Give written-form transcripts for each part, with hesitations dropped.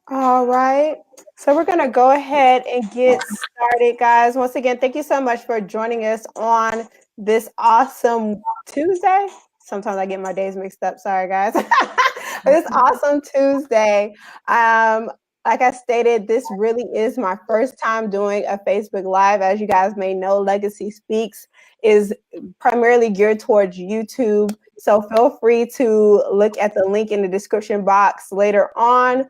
All right. So we're going to go ahead and get started, guys. Once again, thank you so much for joining us on this awesome Tuesday. Sometimes I get my days mixed up. Sorry, guys. This awesome Tuesday. Um, like I stated, this really is my first time doing a Facebook Live. As you guys may know, Legacy Speaks is primarily geared towards YouTube. So feel free to look at the link in the description box later on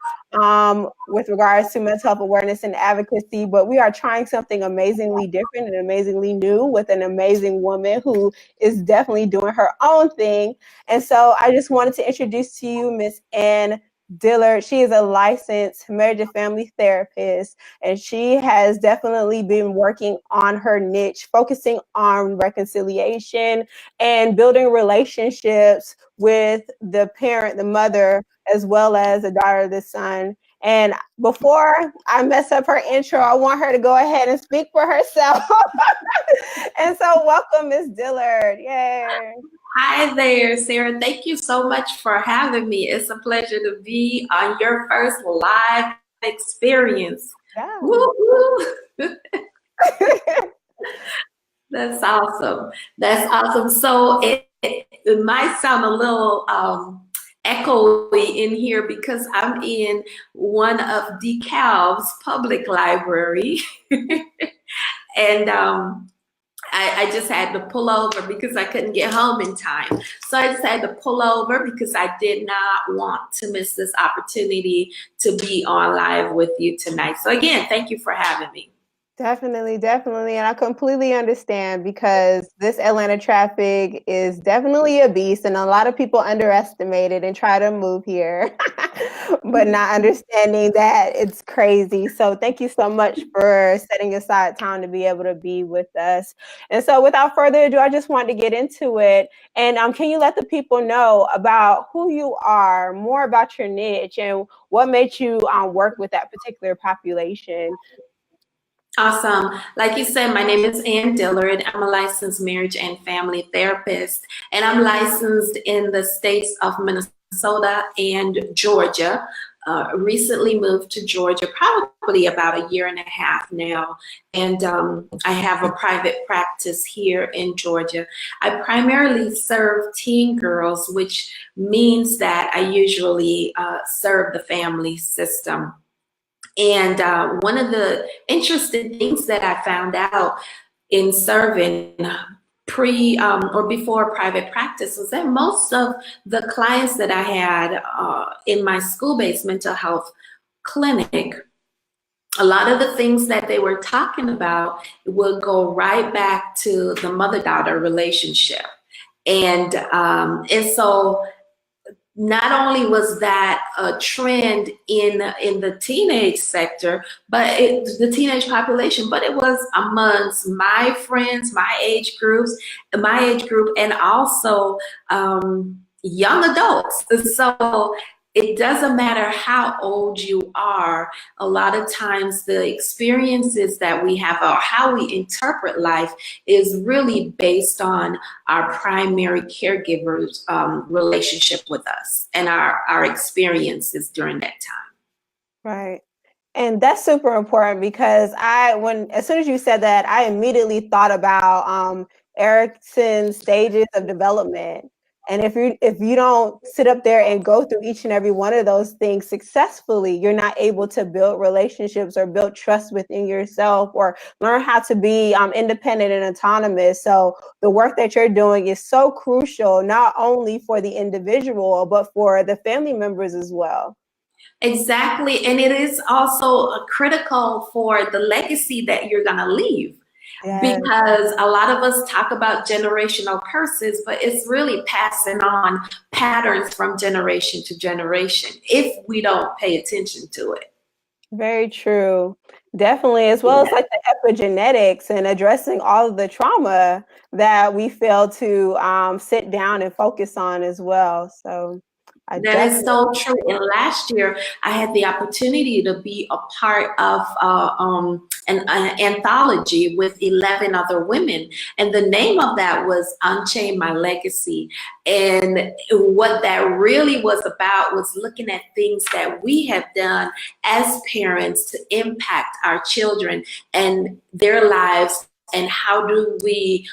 with regards to mental health awareness and advocacy. But we are trying something amazingly different and amazingly new with an amazing woman who is definitely doing her own thing. And so I just wanted to introduce to you Miss Ann Dillard. She is a licensed marriage and family therapist, and she has definitely been working on her niche, focusing on reconciliation and building relationships with the parent, the mother, as well as the daughter, the son. And before I mess up her intro, I want her to go ahead and speak for herself. And so welcome, Miss Dillard. Yay. Hi there, Sarah. Thank you so much for having me. It's a pleasure to be on your first live experience. Yeah. Woo-hoo. That's awesome. That's awesome. So it might sound a little echoey in here because I'm in one of DeKalb's public library. And I just had to pull over because I couldn't get home in time. So I just had to pull over because I did not want to miss this opportunity to be on live with you tonight. So again, thank you for having me. Definitely, definitely. And I completely understand because this Atlanta traffic is definitely a beast, and a lot of people underestimate it and try to move here, but not understanding that it's crazy. So thank you so much for setting aside time to be able to be with us. And so without further ado, I just wanted to get into it. And can you let the people know about who you are, more about your niche, and what made you work with that particular population? Awesome. Like you said, my name is Ann Dillard. I'm a licensed marriage and family therapist, and I'm licensed in the states of Minnesota and Georgia. Recently moved to Georgia, probably about a year and a half now, and I have a private practice here in Georgia. I primarily serve teen girls, which means that I usually serve the family system. And one of the interesting things that I found out in serving or before private practice was that most of the clients that I had in my school-based mental health clinic, a lot of the things that they were talking about would go right back to the mother-daughter relationship. And so not only was that a trend in the teenage sector, but the teenage population, but it was amongst my friends, my age group, and also young adults. So it doesn't matter how old you are. A lot of times the experiences that we have or how we interpret life is really based on our primary caregiver's relationship with us and our experiences during that time. Right. And that's super important because as soon as you said that, I immediately thought about Erickson's stages of development. And if you don't sit up there and go through each and every one of those things successfully, you're not able to build relationships or build trust within yourself or learn how to be independent and autonomous. So the work that you're doing is so crucial, not only for the individual, but for the family members as well. Exactly. And it is also critical for the legacy that you're going to leave. Yes. Because a lot of us talk about generational curses, but it's really passing on patterns from generation to generation if we don't pay attention to it. Very true. Definitely, as well as like the epigenetics and addressing all of the trauma that we fail to sit down and focus on as well. So I That is definitely. so true. And last year, I had the opportunity to be a part of an anthology with 11 other women. And the name of that was Unchain My Legacy. And what that really was about was looking at things that we have done as parents to impact our children and their lives. And how do we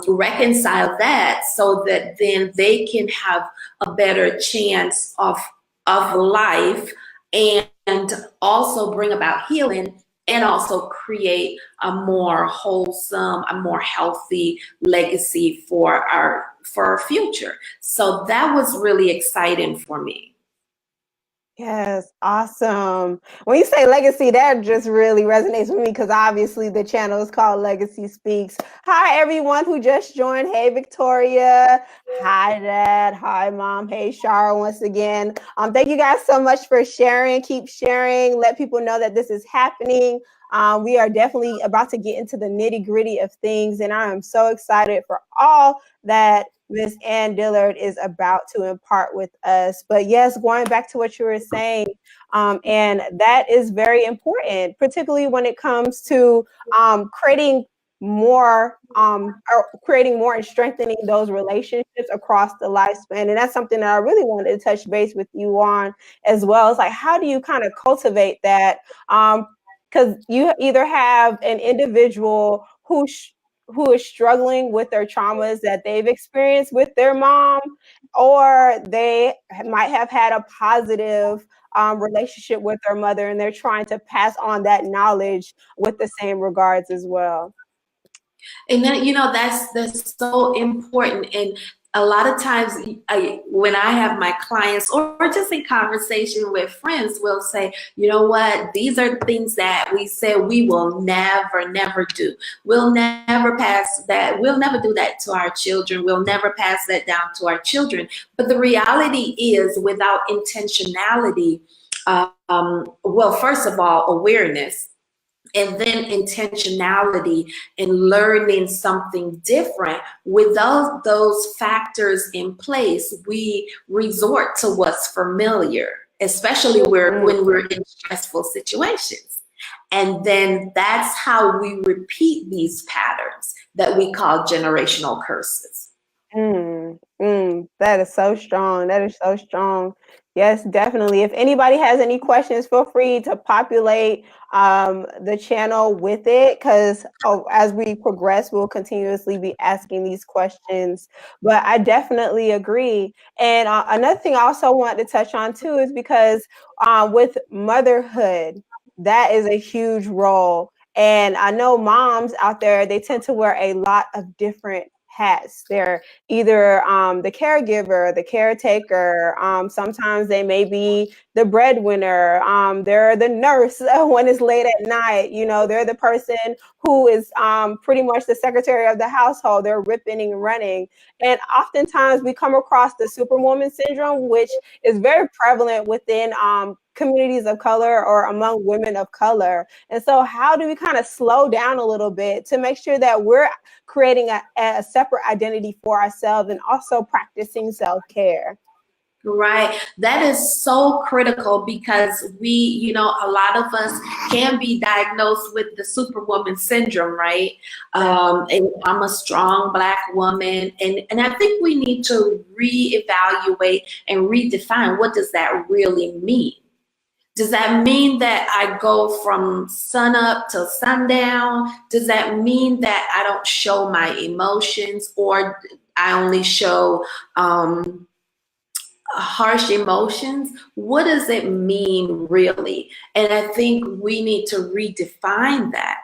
reconcile that so that then they can have a better chance of life, and also bring about healing, and also create a more wholesome, a more healthy legacy for our future. So that was really exciting for me. Yes, awesome. When you say legacy, that just really resonates with me because obviously the channel is called Legacy Speaks. Hi, everyone who just joined. Hey, Victoria. Hi, Dad. Hi, Mom. Hey, Shara, once again. Thank you guys so much for sharing. Keep sharing. Let people know that this is happening. We are definitely about to get into the nitty gritty of things, and I am so excited for all that Miss Ann Dillard is about to impart with us. But yes, going back to what you were saying, and that is very important, particularly when it comes to creating more and strengthening those relationships across the lifespan. And that's something that I really wanted to touch base with you on as well. It's like, how do you kind of cultivate that? Because you either have an individual who is struggling with their traumas that they've experienced with their mom, or they might have had a positive relationship with their mother, and they're trying to pass on that knowledge with the same regards as well. And then, that's so important. And a lot of times when I have my clients, or just in conversation with friends, will say, you know what, these are things that we said we will never do. We'll never pass that. We'll never do that to our children. We'll never pass that down to our children. But the reality is, without intentionality, well, first of all, awareness, and then intentionality and learning something different. Without those factors in place, we resort to what's familiar, especially when we're in stressful situations. And then that's how we repeat these patterns that we call generational curses. That is so strong. That is so strong. Yes, definitely. If anybody has any questions, feel free to populate the channel with it, because as we progress, we'll continuously be asking these questions. But I definitely agree. And another thing I also want to touch on too is because with motherhood, that is a huge role. And I know moms out there, they tend to wear a lot of different hats. They're either the caregiver, the caretaker. Sometimes they may be the breadwinner. They're the nurse when it's late at night. They're the person who is pretty much the secretary of the household. They're ripping and running. And oftentimes we come across the superwoman syndrome, which is very prevalent within communities of color or among women of color. And so how do we kind of slow down a little bit to make sure that we're creating a separate identity for ourselves and also practicing self-care? Right. That is so critical, because we, a lot of us can be diagnosed with the superwoman syndrome, right? And I'm a strong Black woman. And I think we need to reevaluate and redefine, what does that really mean? Does that mean that I go from sun up till sundown? Does that mean that I don't show my emotions, or I only show harsh emotions? What does it mean really? And I think we need to redefine that,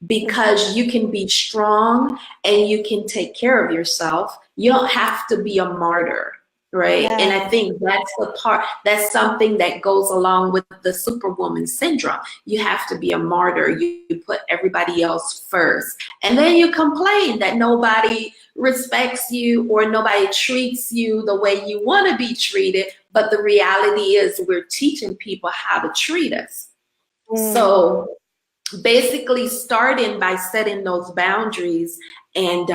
because you can be strong and you can take care of yourself. You don't have to be a martyr, right? Yeah. And I think that's something that goes along with the superwoman syndrome. You have to be a martyr. You put everybody else first. And then you complain that nobody respects you or nobody treats you the way you want to be treated. But the reality is, we're teaching people how to treat us. So basically starting by setting those boundaries and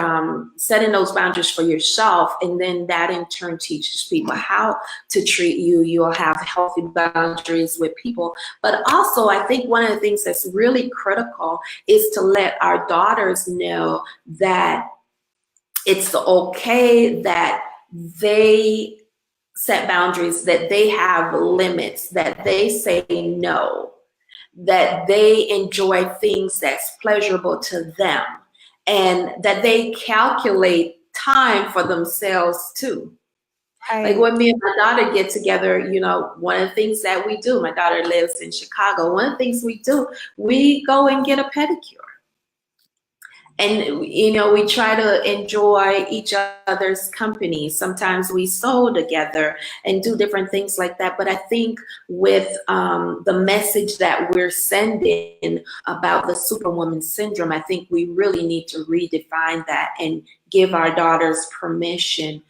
setting those boundaries for yourself, and then that in turn teaches people how to treat you. You'll have healthy boundaries with people. But also, I think one of the things that's really critical is to let our daughters know that it's okay that they set boundaries, that they have limits, that they say no, that they enjoy things that's pleasurable to them, and that they calculate time for themselves too. Like Right. when me and my daughter get together, you know, one of the things that we do, my daughter lives in Chicago, one of the things we do, we go and get a pedicure. And you know, we try to enjoy each other's company. Sometimes we sew together and do different things like that. But I think with the message that we're sending about the superwoman syndrome, I think we really need to redefine that and give our daughters permission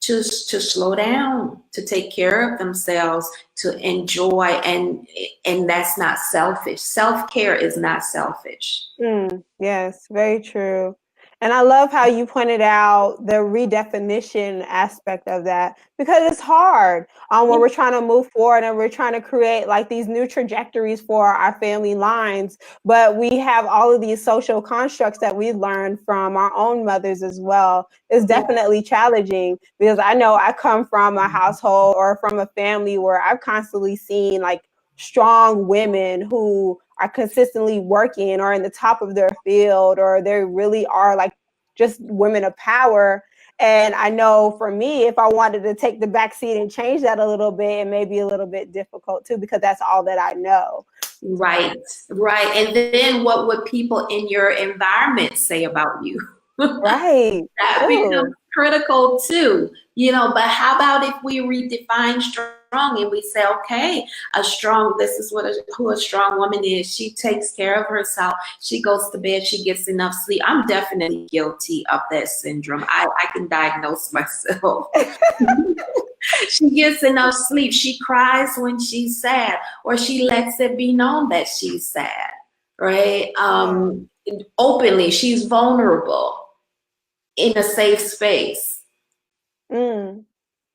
to slow down, to take care of themselves, to enjoy, and that's not selfish. Self-care is not selfish. Yes, very true. And I love how you pointed out the redefinition aspect of that, because it's hard when we're trying to move forward and we're trying to create like these new trajectories for our family lines. But we have all of these social constructs that we learned from our own mothers as well. It's Yeah. definitely challenging, because I know I come from a household or from a family where I've constantly seen like strong women who are consistently working or in the top of their field, or they really are like just women of power. And I know for me, if I wanted to take the back seat and change that a little bit, it may be a little bit difficult too, because that's all that I know. Right, right. And then what would people in your environment say about you? Right. That becomes True. critical too, you know. But how about if we redefine strong and we say, okay, this is who a strong woman is. She takes care of herself. She goes to bed. She gets enough sleep. I'm definitely guilty of that syndrome. I can diagnose myself. She gets enough sleep. She cries when she's sad, or she lets it be known that she's sad, right? Openly, she's vulnerable in a safe space. Mm.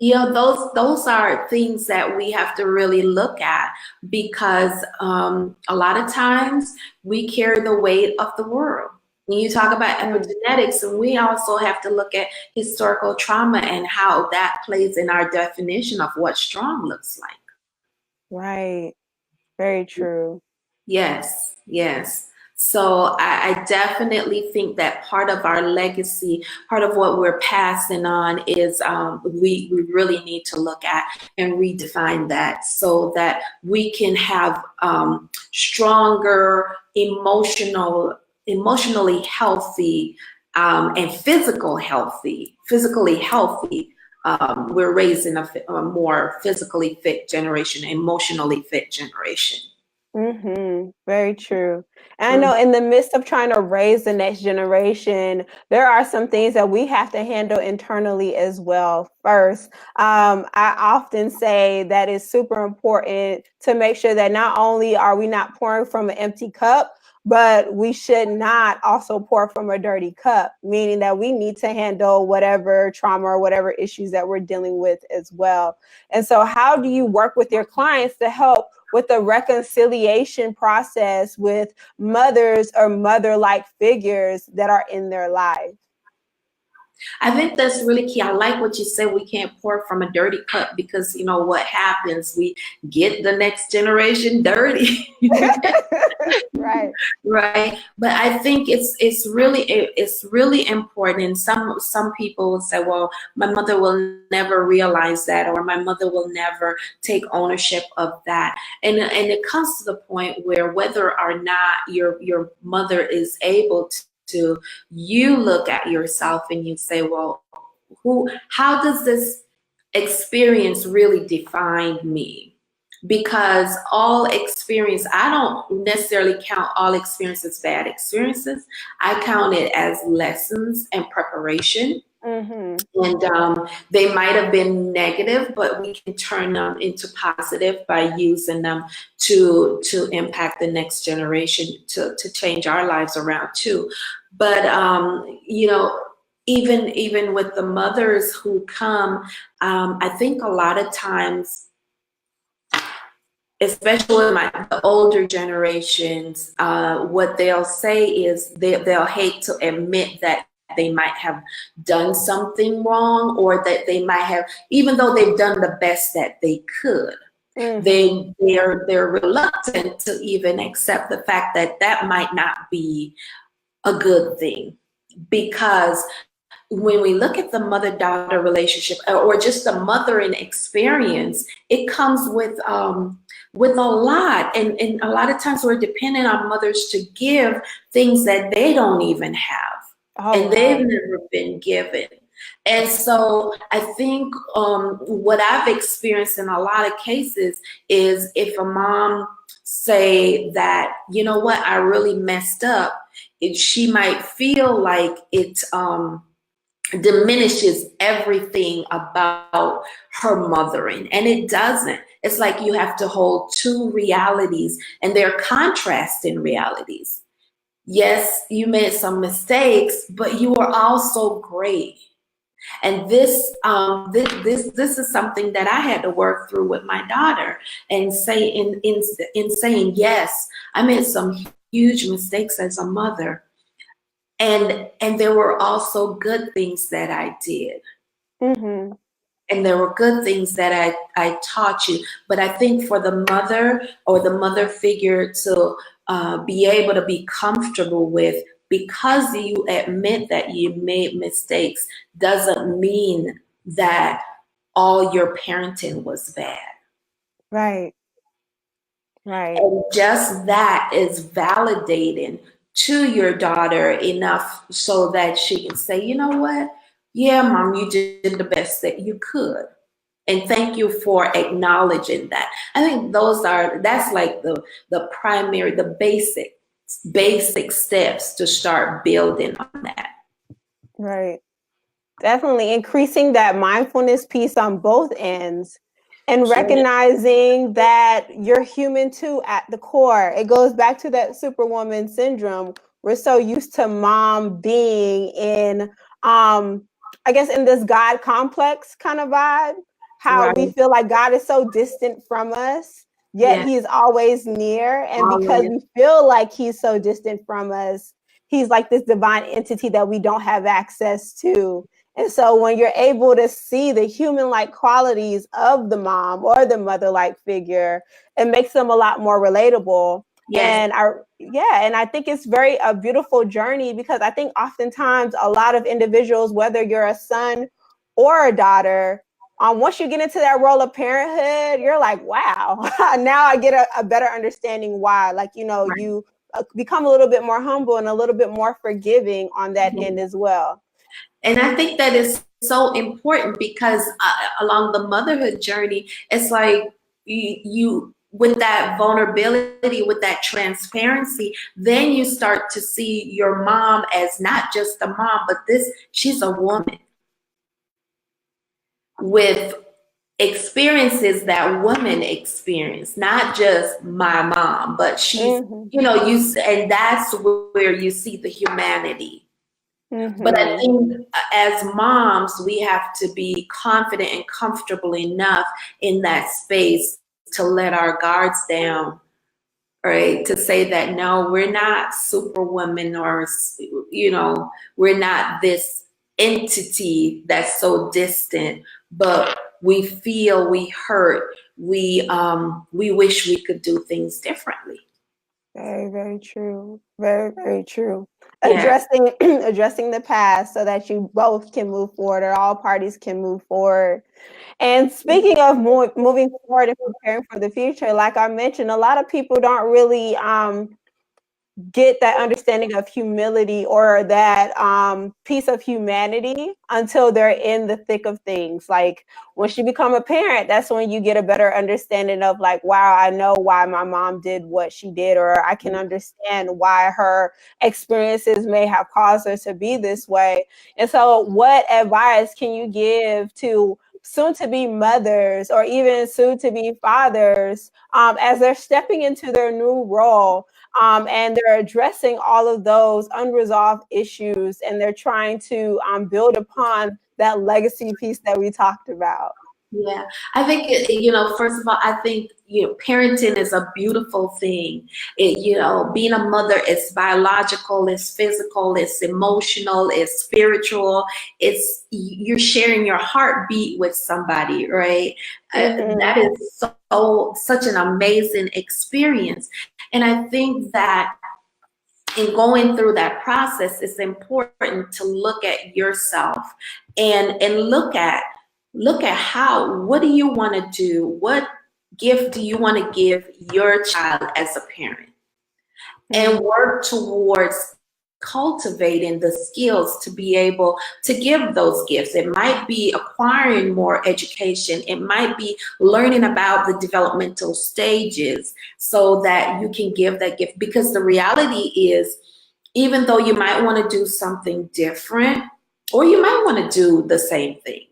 You know, those are things that we have to really look at, because a lot of times we carry the weight of the world. When you talk about epigenetics, and we also have to look at historical trauma and how that plays in our definition of what strong looks like. Right. Very true. Yes, yes. So I definitely think that part of our legacy, part of what we're passing on is we really need to look at and redefine that, so that we can have stronger emotionally healthy and physically healthy. We're raising a more physically fit generation, emotionally fit generation. Very true. And I know in the midst of trying to raise the next generation, there are some things that we have to handle internally as well first. I often say that it's super important to make sure that not only are we not pouring from an empty cup, but we should not also pour from a dirty cup, meaning that we need to handle whatever trauma or whatever issues that we're dealing with as well. And so, how do you work with your clients to help with the reconciliation process with mothers or mother-like figures that are in their life? I think that's really key. I like what you said. We can't pour from a dirty cup, because you know what happens? We get the next generation dirty. Right. Right. But I think it's really important. And some people will say, well, my mother will never realize that, or my mother will never take ownership of that. And it comes to the point where whether or not your mother is able to, you look at yourself and you say, well, how does this experience really define me? Because all experience, I don't necessarily count all experiences bad experiences. I count it as lessons and preparation. Mm-hmm. And they might have been negative, but we can turn them into positive by using them to impact the next generation, to change our lives around too. But even with the mothers who come, I think a lot of times, especially in the older generations, what they'll say is they'll hate to admit that they might have done something wrong, or that they might have, even though they've done the best that they could, they're reluctant to even accept the fact that that might not be a good thing. Because when we look at the mother-daughter relationship, or just the mothering experience, it comes with a lot, and a lot of times we're dependent on mothers to give things that they don't even have, and they've never been given. And so I think what I've experienced in a lot of cases is, if a mom say that, you know what, I really messed up, she might feel like it diminishes everything about her mothering, and it doesn't. It's like you have to hold two realities, and they're contrasting realities. Yes, you made some mistakes, but you are also great. And this is something that I had to work through with my daughter, and say in saying, yes, I made some huge mistakes as a mother, and there were also good things that I did. Mm-hmm. And there were good things that I taught you. But I think for the mother, or the mother figure, to be able to be comfortable with, because you admit that you made mistakes, doesn't mean that all your parenting was bad. Right. Right. And just that is validating to your daughter enough so that she can say, you know what? Yeah, mom, you did the best that you could. And thank you for acknowledging that. I think that's like the primary, the basic steps to start building on that. Right. Definitely increasing that mindfulness piece on both ends, and recognizing that you're human too at the core. It goes back to that superwoman syndrome. We're so used to mom being in, I guess, in this God complex kind of vibe, how we feel like God is so distant from us, yet he is always near. And because we feel like he's so distant from us, he's like this divine entity that we don't have access to. And so when you're able to see the human-like qualities of the mom or the mother-like figure, it makes them a lot more relatable. Yes. And I think it's a beautiful journey, because I think oftentimes a lot of individuals, whether you're a son or a daughter, once you get into that role of parenthood, you're like, wow, now I get a better understanding why. Like, you become a little bit more humble and a little bit more forgiving on that end as well. And I think that is so important, because along the motherhood journey, it's like you with that vulnerability, with that transparency, then you start to see your mom as not just a mom, but she's a woman with experiences that women experience, not just my mom, but she's, and that's where you see the humanity. But I think as moms, we have to be confident and comfortable enough in that space to let our guards down, right? To say that, no, we're not superwoman, or, we're not this entity that's so distant, but we feel, we hurt, we wish we could do things differently. Very, very true. Very, very true. Yeah. Addressing the past so that you both can move forward, or all parties can move forward. And speaking of moving forward and preparing for the future, like I mentioned, a lot of people don't really get that understanding of humility or that piece of humanity until they're in the thick of things. Like once you become a parent, that's when you get a better understanding of like, wow, I know why my mom did what she did, or I can understand why her experiences may have caused her to be this way. And so what advice can you give to soon to be mothers or even soon to be fathers as they're stepping into their new role? And they're addressing all of those unresolved issues, and they're trying to build upon that legacy piece that we talked about. Yeah, I think, first of all, I think, parenting is a beautiful thing. Being a mother is biological, it's physical, it's emotional, it's spiritual. You're sharing your heartbeat with somebody, right? That is such an amazing experience. And I think that in going through that process, it's important to look at yourself and look at what do you want to do? What gift do you want to give your child as a parent? And work towards cultivating the skills to be able to give those gifts. It might be acquiring more education. It might be learning about the developmental stages so that you can give that gift. Because the reality is, even though you might want to do something different, or you might want to do the same thing,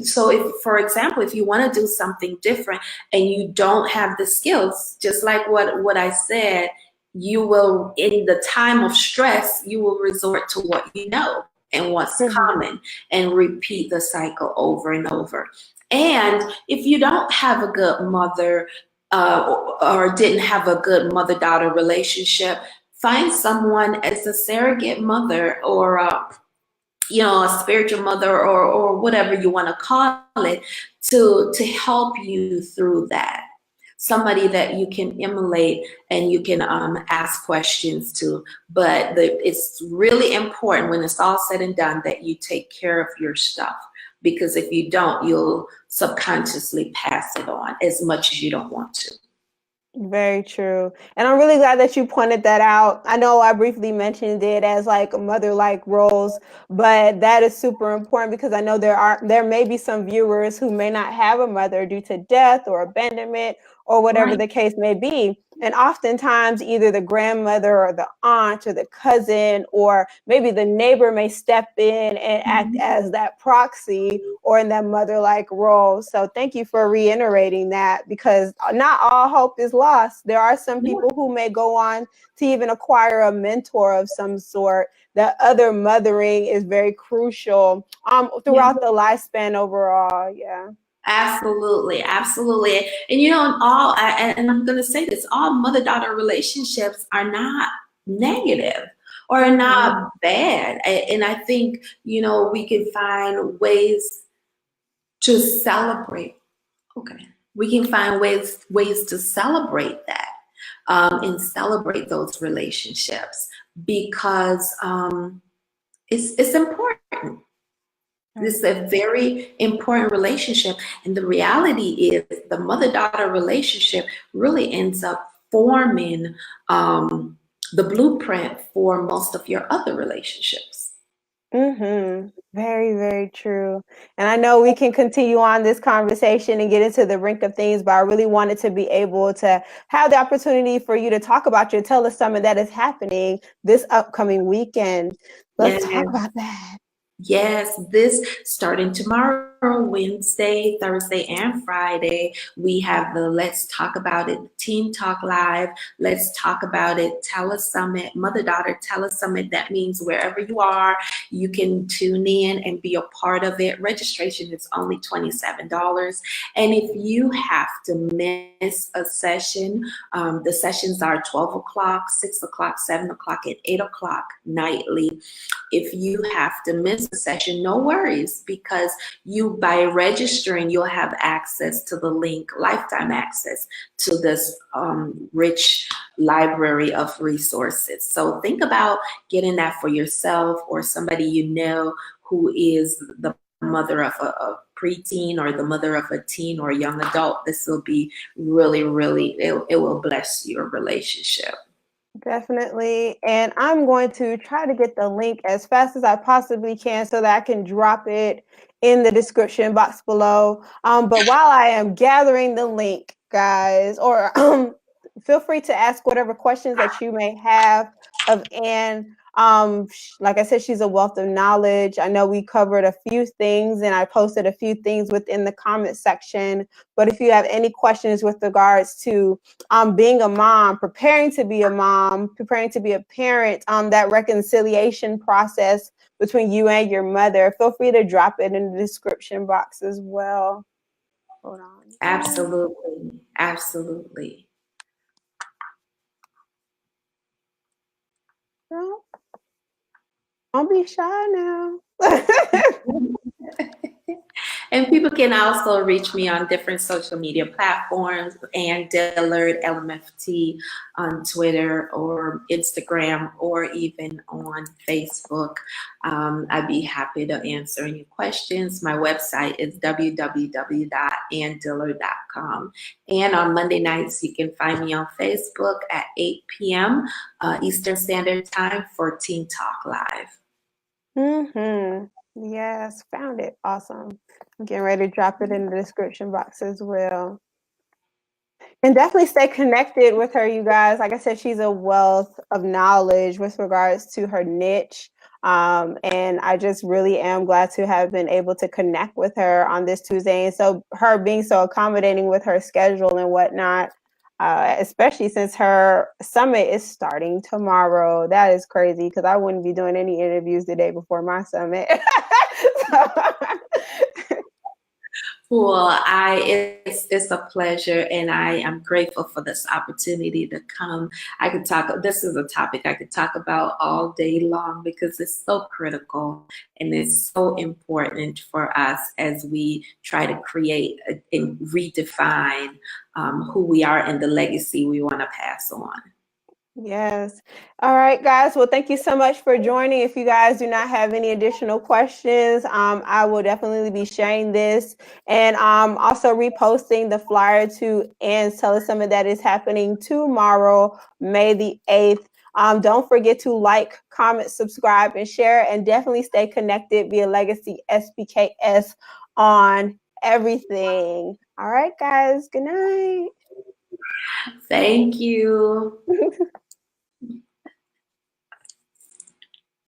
so if, for example, if you want to do something different and you don't have the skills, just like what I said, you will, in the time of stress, you will resort to what you know and what's common and repeat the cycle over and over. And if you don't have a good mother or didn't have a good mother-daughter relationship, find someone as a surrogate mother or a spiritual mother or whatever you want to call it to help you through that. Somebody that you can emulate and you can ask questions to. But it's really important when it's all said and done that you take care of your stuff, because if you don't, you'll subconsciously pass it on as much as you don't want to. Very true. And I'm really glad that you pointed that out. I know I briefly mentioned it as like mother-like roles, but that is super important because I know there may be some viewers who may not have a mother due to death or abandonment or whatever the case may be. And oftentimes either the grandmother or the aunt or the cousin or maybe the neighbor may step in and act as that proxy or in that mother-like role. So thank you for reiterating that, because not all hope is lost. There are some people who may go on to even acquire a mentor of some sort. That other mothering is very crucial throughout the lifespan overall. Yeah. Absolutely, absolutely. And and I'm going to say this, all mother-daughter relationships are not negative or not bad. And I think, we can find ways to celebrate. Okay. We can find ways to celebrate that and celebrate those relationships because it's important. This is a very important relationship. And the reality is the mother-daughter relationship really ends up forming the blueprint for most of your other relationships. Very, very true. And I know we can continue on this conversation and get into the rink of things, but I really wanted to be able to have the opportunity for you to talk about your telesummit that is happening this upcoming weekend. Let's talk about that. Yes, this starting tomorrow, Wednesday, Thursday, and Friday, we have the Let's Talk About It Teen Talk Live. Let's Talk About It Telesummit, Mother-Daughter Telesummit. That means wherever you are, you can tune in and be a part of it. Registration is only $27. And if you have to miss a session, the sessions are 12 o'clock, 6 o'clock, 7 o'clock, and 8 o'clock nightly. If you have to miss a session, no worries, because by registering, you'll have access to the link, lifetime access to this rich library of resources. So think about getting that for yourself or somebody you know who is the mother of a preteen or the mother of a teen or young adult. This will be really, really, it will bless your relationship. Definitely. And I'm going to try to get the link as fast as I possibly can so that I can drop it in the description box below. But while I am gathering the link, guys, or feel free to ask whatever questions that you may have of Anne. Like I said, she's a wealth of knowledge. I know we covered a few things and I posted a few things within the comment section. But if you have any questions with regards to being a mom, preparing to be a mom, preparing to be a parent, that reconciliation process between you and your mother, feel free to drop it in the description box as well. Hold on. Absolutely. Absolutely. Don't be shy now. And people can also reach me on different social media platforms, and Dillard LMFT on Twitter or Instagram or even on Facebook. I'd be happy to answer any questions. My website is www.andillard.com. And on Monday nights, you can find me on Facebook at 8 p.m. Eastern Standard Time for Teen Talk Live. Yes, found it. Awesome. I'm getting ready to drop it in the description box as well. And definitely stay connected with her, you guys. Like I said, she's a wealth of knowledge with regards to her niche. And I just really am glad to have been able to connect with her on this Tuesday. And so her being so accommodating with her schedule and whatnot, especially since her summit is starting tomorrow. That is crazy because I wouldn't be doing any interviews the day before my summit. Well, it's a pleasure, and I am grateful for this opportunity to come. I could talk. This is a topic I could talk about all day long because it's so critical and it's so important for us as we try to create and redefine who we are and the legacy we want to pass on. Yes. All right, guys. Well, thank you so much for joining. If you guys do not have any additional questions, I will definitely be sharing this and also reposting the flyer to Anne's Telesummit that is happening tomorrow, May the 8th. Don't forget to like, comment, subscribe, and share, and definitely stay connected via Legacy SBKS on everything. All right, guys. Good night. Thank you.